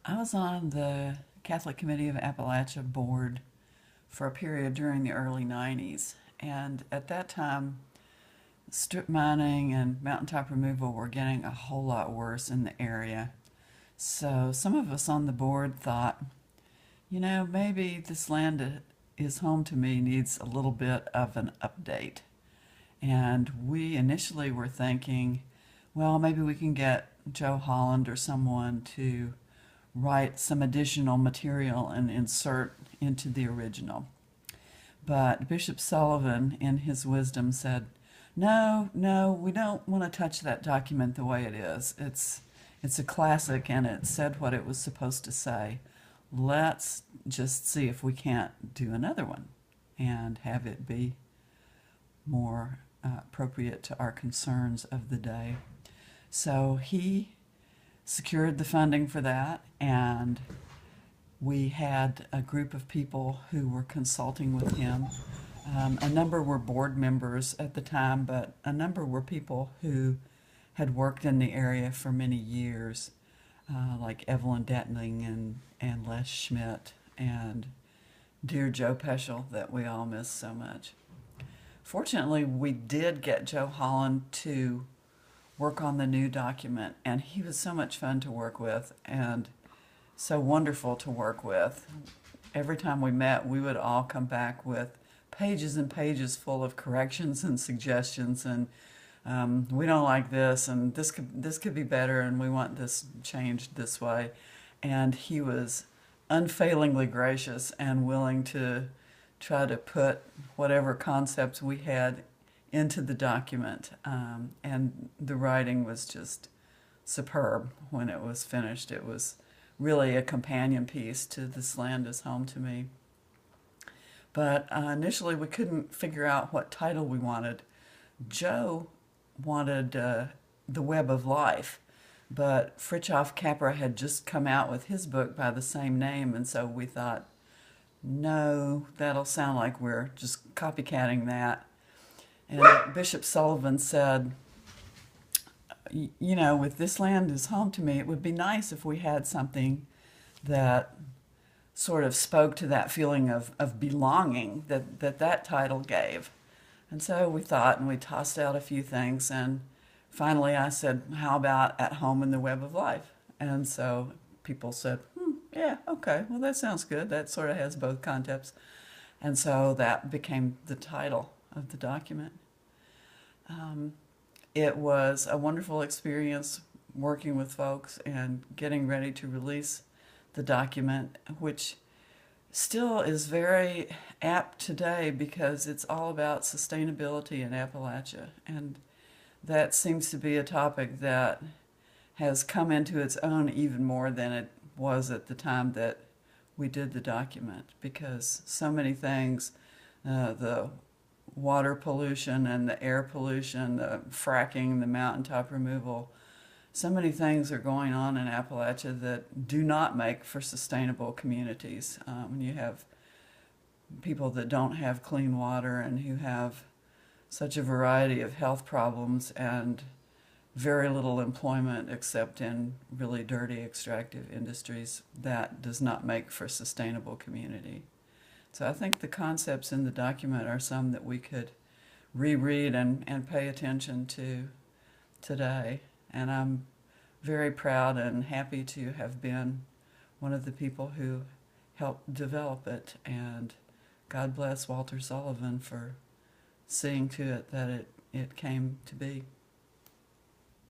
I was on the Catholic Committee of Appalachia board for a period during the early 90s. And at that time, strip mining and mountaintop removal were getting a whole lot worse in the area. So some of us on the board thought, maybe this land is home to me needs a little bit of an update. And we initially were thinking, well, maybe we can get Joe Holland or someone to write some additional material and insert into the original. But Bishop Sullivan, in his wisdom, said, no, we don't want to touch that document the way it is. It's a classic and it said what it was supposed to say. Let's just see if we can't do another one and have it be more appropriate to our concerns of the day. So he secured the funding for that, and we had a group of people who were consulting with him. A number were board members at the time, but a number were people who had worked in the area for many years, like Evelyn Detning and Les Schmidt and dear Joe Peschel that we all miss so much. Fortunately, we did get Joe Holland to work on the new document, and he was so much fun to work with and so wonderful to work with. Every time we met, we would all come back with pages and pages full of corrections and suggestions, and we don't like this, and this could be better, and we want this changed this way. And he was unfailingly gracious and willing to try to put whatever concepts we had into the document. And the writing was just superb when it was finished. It was really a companion piece to This Land is Home to Me. But initially we couldn't figure out what title we wanted. Joe wanted The Web of Life, but Fritjof Capra had just come out with his book by the same name, and so we thought, no, that'll sound like we're just copycatting that. And Bishop Sullivan said, with This Land is Home to Me, it would be nice if we had something that sort of spoke to that feeling of belonging that title gave. And so we thought, and we tossed out a few things, and finally I said, how about At Home in the Web of Life? And so people said, yeah, okay, well, that sounds good. That sort of has both concepts. And so that became the title of the document. It was a wonderful experience working with folks and getting ready to release the document, which still is very apt today because it's all about sustainability in Appalachia. And that seems to be a topic that has come into its own even more than it was at the time that we did the document, because so many things, the water pollution and the air pollution, the fracking, the mountaintop removal, so many things are going on in Appalachia that do not make for sustainable communities. When you have people that don't have clean water and who have such a variety of health problems and very little employment except in really dirty extractive industries, that does not make for sustainable community. So I think the concepts in the document are some that we could reread and pay attention to today. And I'm very proud and happy to have been one of the people who helped develop it. And God bless Walter Sullivan for seeing to it that it came to be.